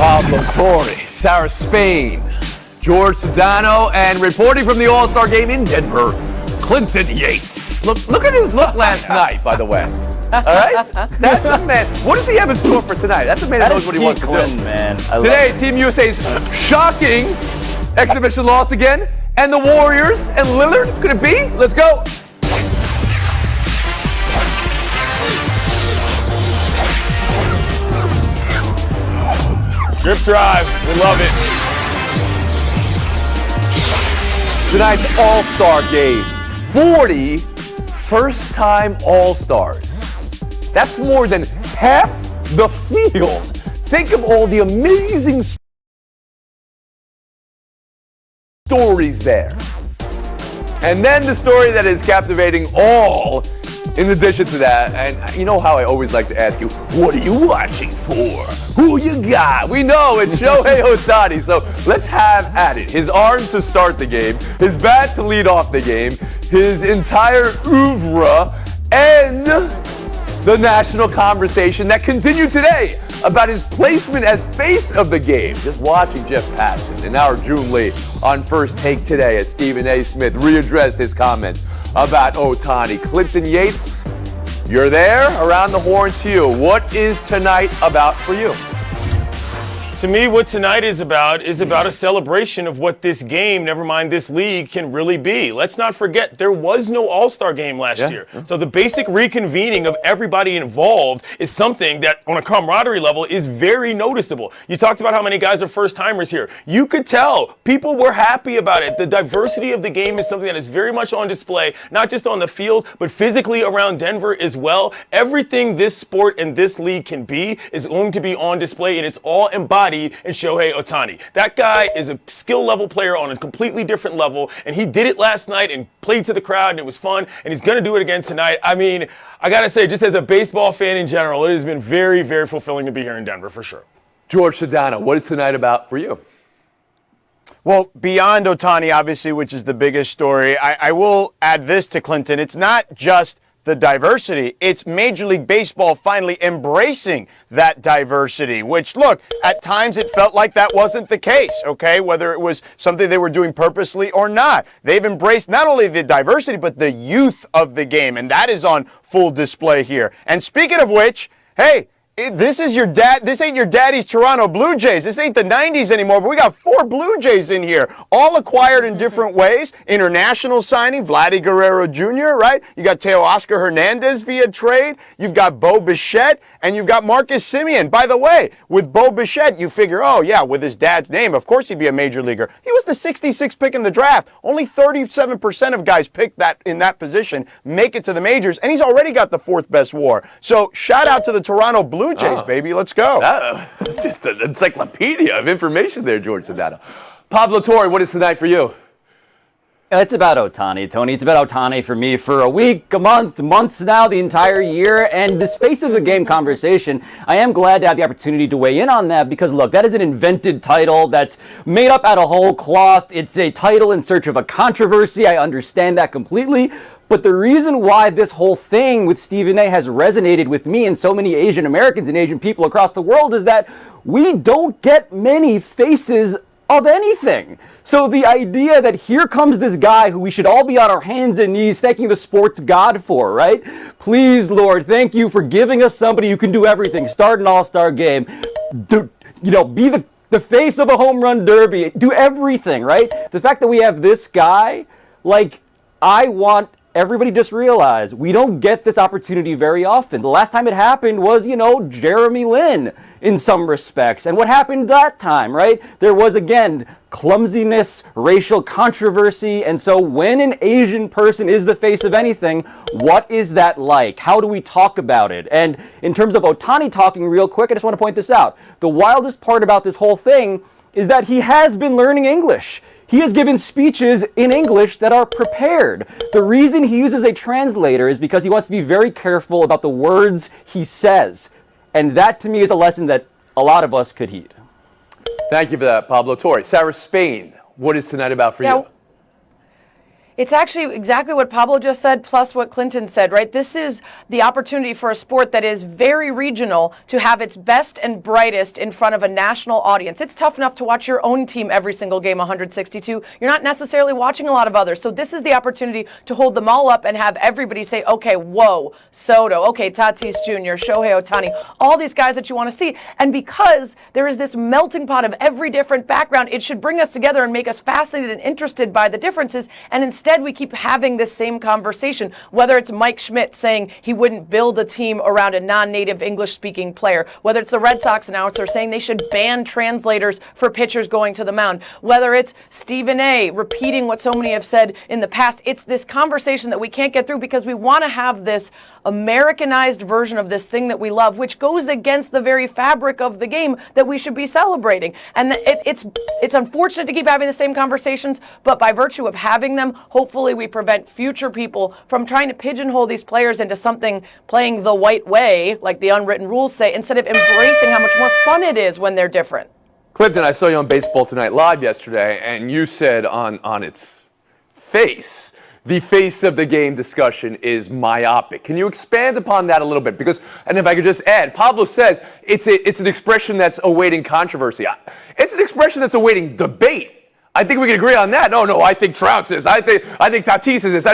Pablo Torre, Sarah Spain, George Sedano, and reporting from the All-Star Game in Denver, Clinton Yates. Look at his look last night, by the way. All right? That's a man. What does he have in store for tonight? That's a man that knows what he wants to do. Man. Today, Team USA's shocking exhibition loss again, and the Warriors and Lillard. Could it be? Let's go. Drip drive, we love it. Tonight's All-Star Game, 40 first-time All-Stars. That's more than half the field. Think of all the amazing stories there. And then the story that is captivating all, in addition to that, and you know how I always like to ask you, what are you watching for? Who you got? We know it's Shohei Ohtani, so let's have at it. His arm to start the game, his bat to lead off the game, his entire oeuvre, and the national conversation that continued today about his placement as face of the game. Just watching Jeff Passan and our June Lee on First Take today as Stephen A. Smith readdressed his comments about Ohtani. Clinton Yates, you're there, around the horn to you. What is tonight about for you? To me, what tonight is about a celebration of what this game, never mind this league, can really be. Let's not forget, there was no All-Star game last year. So the basic reconvening of everybody involved is something that, on a camaraderie level, is very noticeable. You talked about how many guys are first-timers here. You could tell people were happy about it. The diversity of the game is something that is very much on display, not just on the field, but physically around Denver as well. Everything this sport and this league can be is going to be on display, and it's all embodied in Shohei Ohtani. That guy is a skill level player on a completely different level, and he did it last night and played to the crowd, and it was fun, and he's going to do it again tonight. I mean, I got to say, just as a baseball fan in general, it has been very, very fulfilling to be here in Denver for sure. George Sedano, what is tonight about for you? Well, beyond Ohtani, obviously, which is the biggest story, I will add this to Clinton. It's not just the diversity. It's Major League Baseball finally embracing that diversity, which, look, at times it felt like that wasn't the case, okay, whether it was something they were doing purposely or not. They've embraced not only the diversity, but the youth of the game, and that is on full display here. And speaking of which, hey, this is your dad. This ain't your daddy's Toronto Blue Jays. This ain't the 90s anymore, but we got 4 Blue Jays in here, all acquired in different ways. International signing, Vladdy Guerrero Jr., right? You got Teoscar Hernandez via trade. You've got Bo Bichette, and you've got Marcus Semien. By the way, with Bo Bichette, you figure, oh, yeah, with his dad's name, of course he'd be a major leaguer. He was the 66th pick in the draft. Only 37% of guys picked that in that position make it to the majors, and he's already got the 4th best WAR. So shout out to the Toronto Blue Jays, baby. Let's go. Just an encyclopedia of information there, George Sedano. Pablo Torre, what is tonight for you? It's about Ohtani, Tony. It's about Ohtani for me for a week, a month, months now, the entire year. And this face of the game conversation, I am glad to have the opportunity to weigh in on that because, look, that is an invented title that's made up out of whole cloth. It's a title in search of a controversy. I understand that completely. But the reason why this whole thing with Stephen A. has resonated with me and so many Asian Americans and Asian people across the world is that we don't get many faces of anything. So the idea that here comes this guy who we should all be on our hands and knees thanking the sports god for, right? Please, Lord, thank you for giving us somebody who can do everything. Start an all-star game, be the face of a home run derby, do everything, right? The fact that we have this guy, I want everybody just realize we don't get this opportunity very often. The last time it happened was, Jeremy Lin in some respects. And what happened that time, right? There was, again, clumsiness, racial controversy. And so when an Asian person is the face of anything, what is that like? How do we talk about it? And in terms of Ohtani talking real quick, I just want to point this out. The wildest part about this whole thing is that he has been learning English. He has given speeches in English that are prepared. The reason he uses a translator is because he wants to be very careful about the words he says. And that, to me, is a lesson that a lot of us could heed. Thank you for that, Pablo Torre. Sarah Spain, what is tonight about for you? It's actually exactly what Pablo just said, plus what Clinton said, right? This is the opportunity for a sport that is very regional to have its best and brightest in front of a national audience. It's tough enough to watch your own team every single game, 162. You're not necessarily watching a lot of others. So this is the opportunity to hold them all up and have everybody say, okay, whoa, Soto, okay, Tatis Jr., Shohei Ohtani, all these guys that you want to see. And because there is this melting pot of every different background, it should bring us together and make us fascinated and interested by the differences. And instead, we keep having this same conversation, whether it's Mike Schmidt saying he wouldn't build a team around a non-native English-speaking player, whether it's the Red Sox announcer saying they should ban translators for pitchers going to the mound, whether it's Stephen A. repeating what so many have said in the past. It's this conversation that we can't get through because we want to have this Americanized version of this thing that we love, which goes against the very fabric of the game that we should be celebrating. And it's unfortunate to keep having the same conversations, but by virtue of having them, hopefully we prevent future people from trying to pigeonhole these players into something playing the white way, like the unwritten rules say, instead of embracing how much more fun it is when they're different. Clinton, I saw you on Baseball Tonight Live yesterday, and you said on its face, the face of the game discussion is myopic. Can you expand upon that a little bit? Because, and if I could just add, Pablo says it's an expression that's awaiting controversy. It's an expression that's awaiting debate. I think we can agree on that. No, I think Trout's is. I think Tatis is this.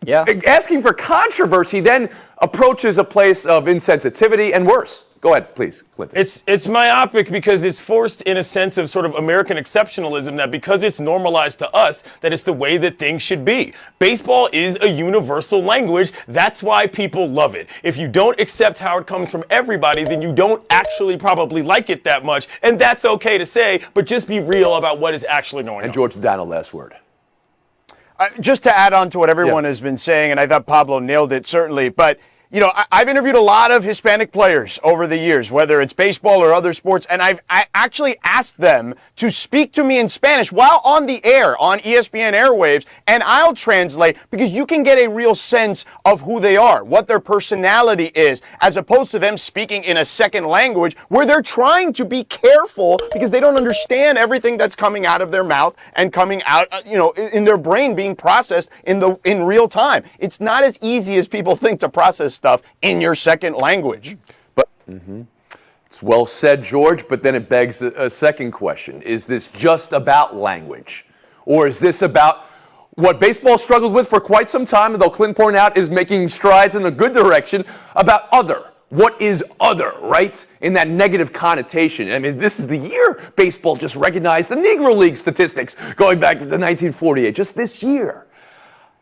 Yeah. Asking for controversy then approaches a place of insensitivity and worse. Go ahead, please, Clinton. It's myopic because it's forced in a sense of sort of American exceptionalism that because it's normalized to us, that it's the way that things should be. Baseball is a universal language. That's why people love it. If you don't accept how it comes from everybody, then you don't actually probably like it that much. And that's okay to say, but just be real about what is actually going on. And George Sedano, last word. Just to add on to what everyone has been saying, and I thought Pablo nailed it, certainly, but you know, I've interviewed a lot of Hispanic players over the years, whether it's baseball or other sports, and I actually asked them to speak to me in Spanish while on the air, on ESPN airwaves, and I'll translate because you can get a real sense of who they are, what their personality is, as opposed to them speaking in a second language where they're trying to be careful because they don't understand everything that's coming out of their mouth and coming out, in their brain being processed in real time. It's not as easy as people think to process stuff in your second language. But it's well said, George, but then it begs a second question. Is this just about language? Or is this about what baseball struggled with for quite some time, though Clinton pointed out is making strides in a good direction, about other? What is other, right? In that negative connotation. I mean, this is the year baseball just recognized the Negro League statistics going back to 1948, just this year.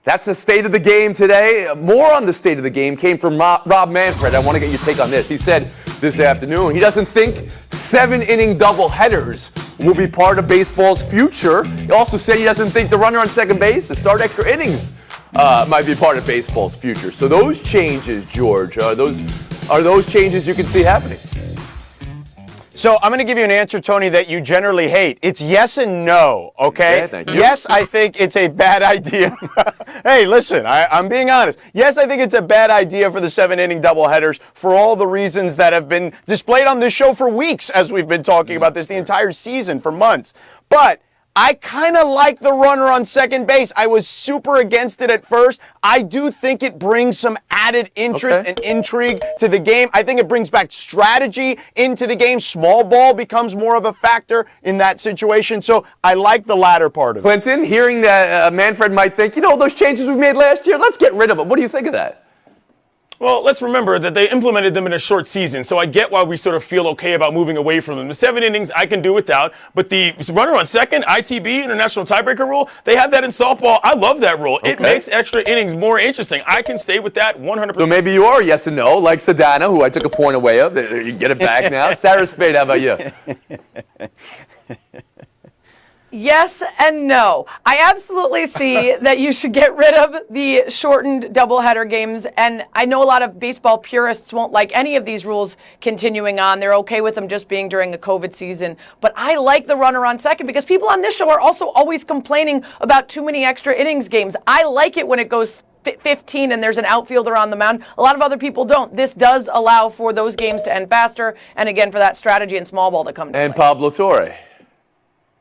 That's the state of the game today. More on the state of the game came from Rob Manfred. I want to get your take on this. He said this afternoon he doesn't think 7-inning doubleheaders will be part of baseball's future. He also said he doesn't think the runner on second base, to start extra innings, might be part of baseball's future. So those changes, George, are those changes you can see happening? So I'm going to give you an answer, Tony, that you generally hate. It's yes and no, okay? Thank you. Yes, I think it's a bad idea. Hey, listen, I'm being honest. Yes, I think it's a bad idea for the 7-inning doubleheaders for all the reasons that have been displayed on this show for weeks, as we've been talking about this the entire season for months. But I kind of like the runner on second base. I was super against it at first. I do think it brings some added interest and intrigue to the game. I think it brings back strategy into the game. Small ball becomes more of a factor in that situation. So I like the latter part of it. Clinton, hearing that Manfred might think, those changes we made last year, let's get rid of them. What do you think of that? Well, let's remember that they implemented them in a short season, so I get why we sort of feel okay about moving away from them. The 7 innings I can do without, but the runner on second, ITB, International Tiebreaker Rule, they have that in softball. I love that rule. Okay. It makes extra innings more interesting. I can stay with that 100%. So maybe you are yes and no, like Sedano, who I took a point away of. You get it back now. Sarah Spade, how about you? Yes and no. I absolutely see that you should get rid of the shortened doubleheader games, and I know a lot of baseball purists won't like any of these rules continuing on. They're okay with them just being during a COVID season, but I like the runner on second because people on this show are also always complaining about too many extra innings games. I like it when it goes 15 and there's an outfielder on the mound. A lot of other people don't. This does allow for those games to end faster, and again, for that strategy and small ball to come to And play. Pablo Torre.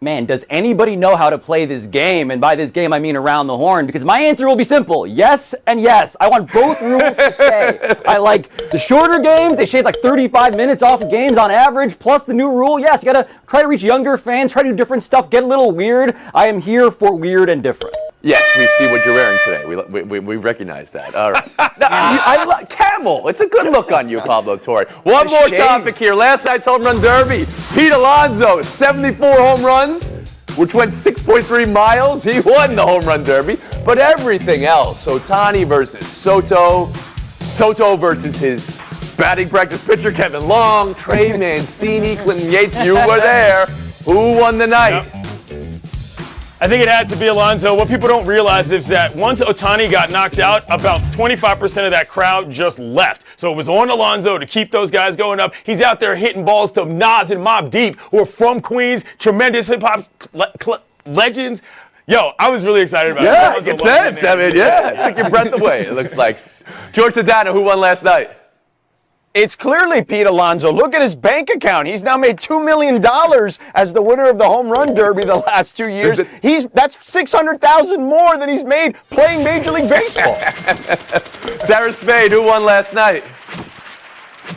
man, does anybody know how to play this game? And by this game, I mean around the horn, because my answer will be simple. Yes and yes. I want both rules to stay. I like the shorter games. They shave like 35 minutes off of games on average, plus the new rule. Yes, you got to try to reach younger fans, try to do different stuff, get a little weird. I am here for weird and different. Yes, we see what you're wearing today. We recognize that. All right. Camel. It's a good look on you, Pablo Torre. One more topic here. Last night's home run derby. Pete Alonso, 74 home runs, which went 6.3 miles. He won the home run derby. But everything else, Ohtani versus Soto, Soto versus his batting practice pitcher, Kevin Long, Trey Mancini, Clinton Yates, you were there. Who won the night? Yep. I think it had to be Alonso. What people don't realize is that once Ohtani got knocked out, about 25% of that crowd just left. So it was on Alonso to keep those guys going up. He's out there hitting balls to Nas and Mobb Deep, who are from Queens, tremendous hip-hop legends. Yo, I was really excited about it. Yeah, it gets sense. I mean, it took your breath away, it looks like. George Sedano, who won last night? It's clearly Pete Alonso. Look at his bank account. He's now made $2 million as the winner of the home run derby the last 2 years. That's $600,000 more than he's made playing Major League Baseball. Sarah Spade, who won last night?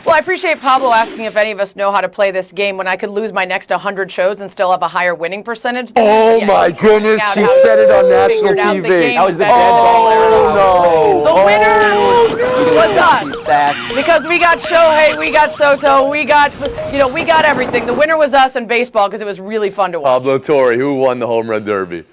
Well, I appreciate Pablo asking if any of us know how to play this game when I could lose my next 100 shows and still have a higher winning percentage. Oh my goodness, she said it on national TV. That was the dead ball era. Oh no. The winner was us. Because we got Shohei, we got Soto, we got everything. The winner was us in baseball because it was really fun to watch. Pablo Torre, who won the home run derby?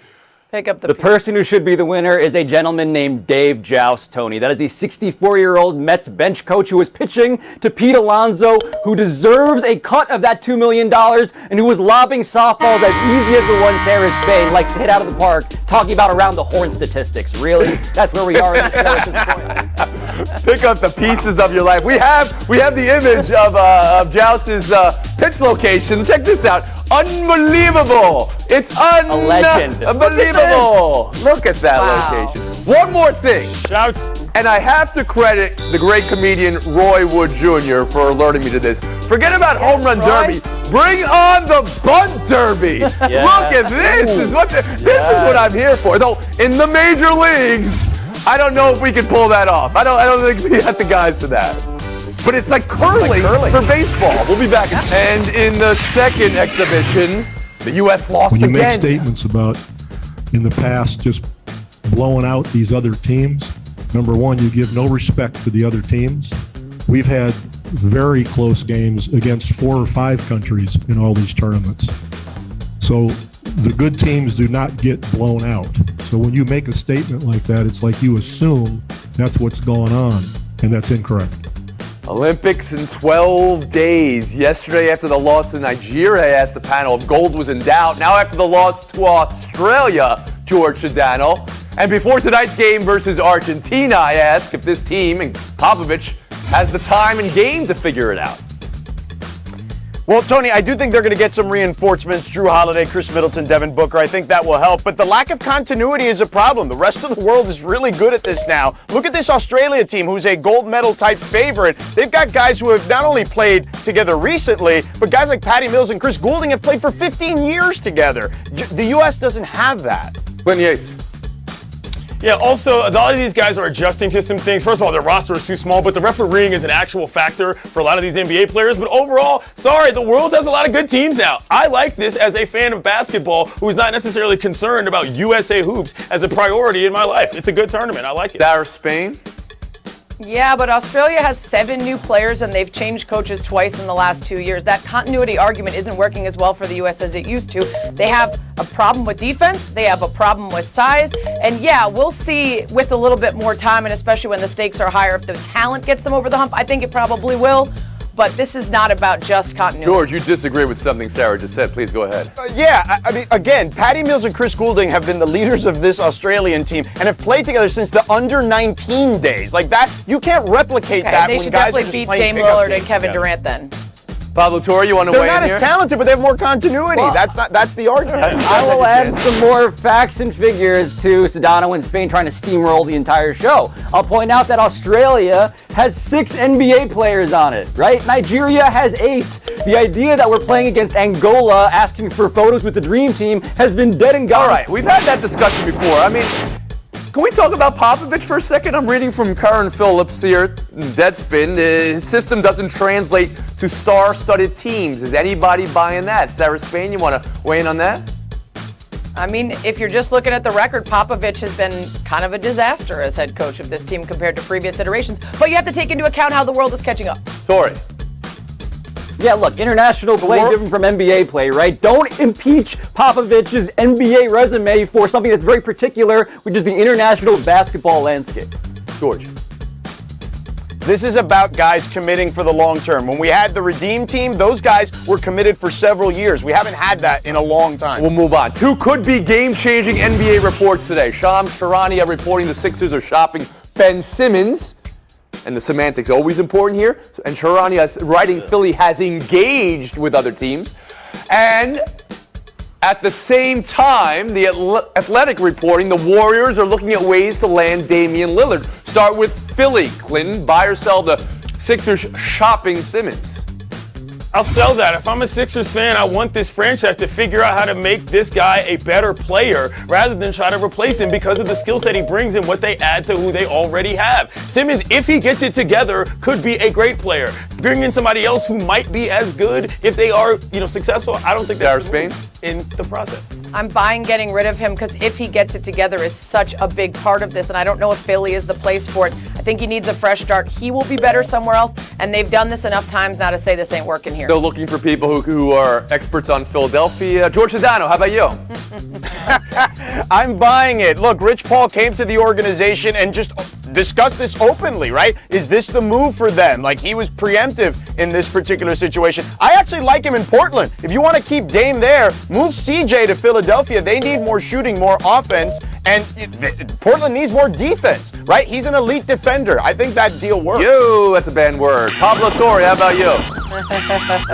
Pick up The person who should be the winner is a gentleman named Dave Joust, Tony. That is the 64-year-old Mets bench coach who was pitching to Pete Alonso, who deserves a cut of that $2 million, and who was lobbing softballs as easy as the one Sarah Spade likes to hit out of the park, talking about around the horn statistics. Really? That's where we are in the show. Pick up the pieces of your life. We have the image of Joust's pitch location. Check this out. Unbelievable. It's a legend. Unbelievable. Look at that location. One more thing. Shouts. And I have to credit the great comedian Roy Wood Jr. for alerting me to this. Forget about home run derby. Bring on the bunt derby. Yeah. Look at this. This is what I'm here for. Though in the major leagues, I don't know if we can pull that off. I don't think we have the guys for that. But it's like curling for baseball. We'll be back. And in the second exhibition, the U.S. lost again. When you again. make statements about, in the past, just blowing out these other teams, number one, you give no respect to the other teams. We've had very close games against 4 or 5 countries in all these tournaments. So the good teams do not get blown out. So when you make a statement like that, it's like you assume that's what's going on, and that's incorrect. Olympics in 12 days. Yesterday, after the loss to Nigeria, I asked the panel if gold was in doubt. Now, after the loss to Australia, George Sedano. And before tonight's game versus Argentina, I asked if this team and Popovich has the time and game to figure it out. Well, Tony, I do think they're going to get some reinforcements. Drew Holiday, Chris Middleton, Devin Booker. I think that will help. But the lack of continuity is a problem. The rest of the world is really good at this now. Look at this Australia team, who's a gold medal type favorite. They've got guys who have not only played together recently, but guys like Patty Mills and Chris Goulding have played for 15 years together. The U.S. doesn't have that. Clinton Yates. Yeah, also, a lot of these guys are adjusting to some things. First of all, their roster is too small, but the refereeing is an actual factor for a lot of these NBA players. But overall, sorry, the world has a lot of good teams now. I like this as a fan of basketball who is not necessarily concerned about USA hoops as a priority in my life. It's a good tournament. I like it. Sarah Spain. Yeah, but Australia has 7 new players and they've changed coaches twice in the last 2 years. That continuity argument isn't working as well for the U.S. as it used to. They have a problem with defense. They have a problem with size. And yeah, we'll see with a little bit more time, and especially when the stakes are higher, if the talent gets them over the hump. I think it probably will. But this is not about just continuity. George, you disagree with something Sarah just said. Please go ahead. I mean, again, Patty Mills and Chris Goulding have been the leaders of this Australian team and have played together since the under-19 days. Like that, you can't replicate that They when should guys are definitely just beat playing Dame pickup Lillard and games Kevin together. Durant then. Pablo Torre, you want to They're weigh not in as here? talented, but they have more continuity. Well, That's the argument. I will add some more facts and figures to Sedano and Spain trying to steamroll the entire show. I'll point out that Australia has 6 NBA players on it, right? Nigeria has 8. The idea that we're playing against Angola asking for photos with the Dream Team has been dead and gone. All right, we've had that discussion before. I mean, can we talk about Popovich for a second? I'm reading from Karen Phillips here, Deadspin. His system doesn't translate to star-studded teams. Is anybody buying that? Sarah Spain, you want to weigh in on that? I mean, if you're just looking at the record, Popovich has been kind of a disaster as head coach of this team compared to previous iterations. But you have to take into account how the world is catching up. Torre. Yeah, look, international play different from NBA play, right? Don't impeach Popovich's NBA resume for something that's very particular, which is the international basketball landscape. George. This is about guys committing for the long term. When we had the Redeem team, those guys were committed for several years. We haven't had that in a long time. We'll move on. 2 could-be game-changing NBA reports today. Shams Charania reporting the Sixers are shopping Ben Simmons. And the semantics always important here. And Charania writing Philly has engaged with other teams. And at the same time, the Athletic reporting the Warriors are looking at ways to land Damian Lillard. Start with Philly. Clinton, buy or sell the Sixers shopping Simmons? I'll sell that. If I'm a Sixers fan, I want this franchise to figure out how to make this guy a better player rather than try to replace him because of the skill set he brings and what they add to who they already have. Simmons, if he gets it together, could be a great player. Bring in somebody else who might be as good if they are, successful. I don't think that's Spain in the process. I'm buying getting rid of him because if he gets it together is such a big part of this, and I don't know if Philly is the place for it. I think he needs a fresh start. He will be better somewhere else, and they've done this enough times now to say this ain't working here. Still looking for people who are experts on Philadelphia. George Sedano, how about you? I'm buying it. Look, Rich Paul came to the organization and just discussed this openly, right? Is this the move for them? Like, he was preemptive in this particular situation. I actually like him in Portland. If you want to keep Dame there, move CJ to Philadelphia. They need more shooting, more offense, and Portland needs more defense, right? He's an elite defender. I think that deal works. That's a bad word. Pablo Torre, how about you?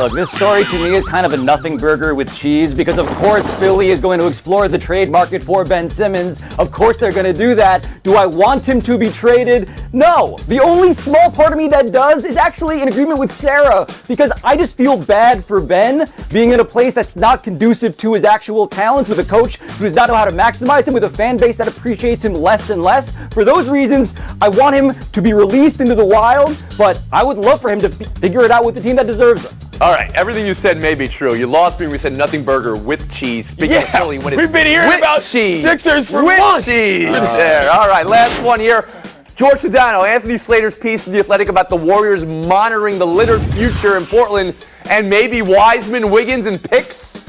Look, this story to me is kind of a nothing burger with cheese because, of course, Philly is going to explore the trade market for Ben Simmons. Of course, they're going to do that. Do I want him to be traded? No. The only small part of me that does is actually in agreement with Sarah because I just feel bad for Ben being in a place that's not conducive to his actual talent, with a coach who does not know how to maximize him, with a fan base that appreciates him less and less. For those reasons, I want him to be released into the wild, but I would love for him to figure it out with the team that deserves him. All right, everything you said may be true. You lost me when we said nothing burger with cheese. Speaking of Philly, when it's we've been hearing with about cheese. Sixers for with months. Cheese. There. All right, last one here. George Sedano, Anthony Slater's piece in The Athletic about the Warriors monitoring the Lillard future in Portland and maybe Wiseman, Wiggins, and picks.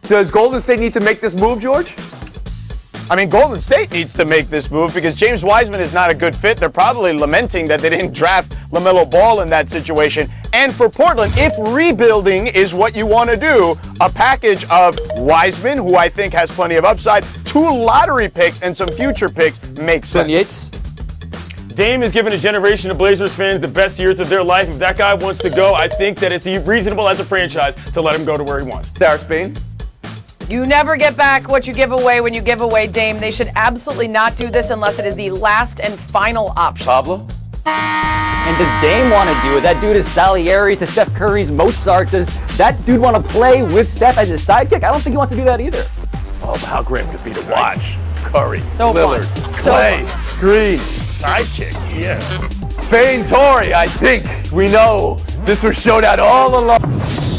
Does Golden State need to make this move, George? I mean, Golden State needs to make this move because James Wiseman is not a good fit. They're probably lamenting that they didn't draft LaMelo Ball in that situation. And for Portland, if rebuilding is what you want to do, a package of Wiseman, who I think has plenty of upside, 2 lottery picks and some future picks makes sense. Yates? Dame has given a generation of Blazers fans the best years of their life. If that guy wants to go, I think that it's reasonable as a franchise to let him go to where he wants. Sarah Spain? You never get back what you give away when you give away Dame. They should absolutely not do this unless it is the last and final option. Pablo? And does Dame want to do it? That dude is Salieri to Steph Curry's Mozart. Does that dude want to play with Steph as his sidekick? I don't think he wants to do that either. Oh, how great would it be to watch? Curry, So Lillard, fun. Clay, Green, Sidekick, yeah. Spain, Torre. I think we know this was showdown all along.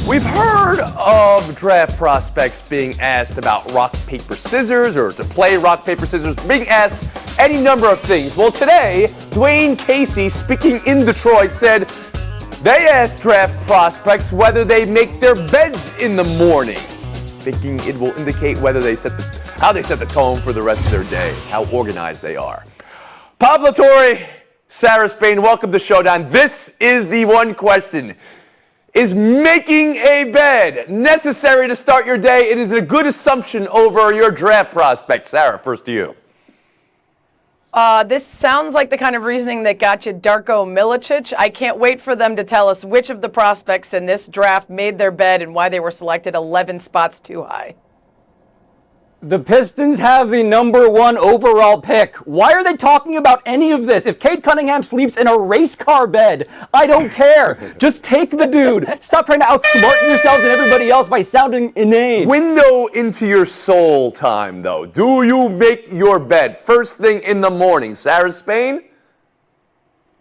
We've heard of draft prospects being asked about rock, paper, scissors, or to play rock, paper, scissors, being asked any number of things. Well, today, Dwayne Casey, speaking in Detroit, said they asked draft prospects whether they make their beds in the morning, thinking it will indicate whether they how they set the tone for the rest of their day, how organized they are. Pablo Torre, Sarah Spain, welcome to Showdown. This is the one question. Is making a bed necessary to start your day? It is a good assumption over your draft prospect. Sarah, first to you. This sounds like the kind of reasoning that got you Darko Milicic. I can't wait for them to tell us which of the prospects in this draft made their bed and why they were selected 11 spots too high. The Pistons have the number 1 overall pick. Why are they talking about any of this? If Cade Cunningham sleeps in a race car bed, I don't care. Just take the dude. Stop trying to outsmart yourselves and everybody else by sounding inane. Window into your soul time, though. Do you make your bed first thing in the morning? Sarah Spain?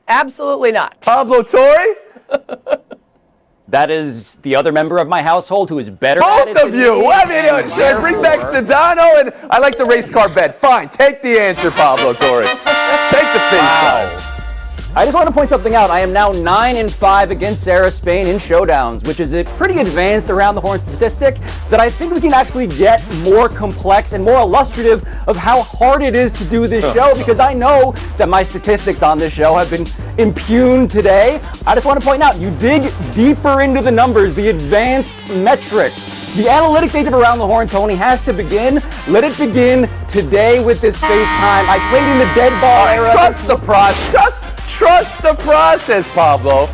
Absolutely not. Pablo Torre? That is the other member of my household who is better at it Both of than you. me, I mean, should I bring back therefore- Sedano? And I like the race car bed. Fine. Take the answer, Pablo Torre. Take the FaceTime. I just want to point something out. I am now 9-5 against Sarah Spain in showdowns, which is a pretty advanced around the horn statistic that I think we can actually get more complex and more illustrative of how hard it is to do this show, because I know that my statistics on this show have been impugned today. I just want to point out, you dig deeper into the numbers, the advanced metrics. The analytics age of Around the Horn, Tony, has to begin. Let it begin today with this FaceTime. I played in the dead ball era. Trust the process. Trust the process, Pablo.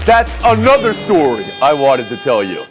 That's another story I wanted to tell you.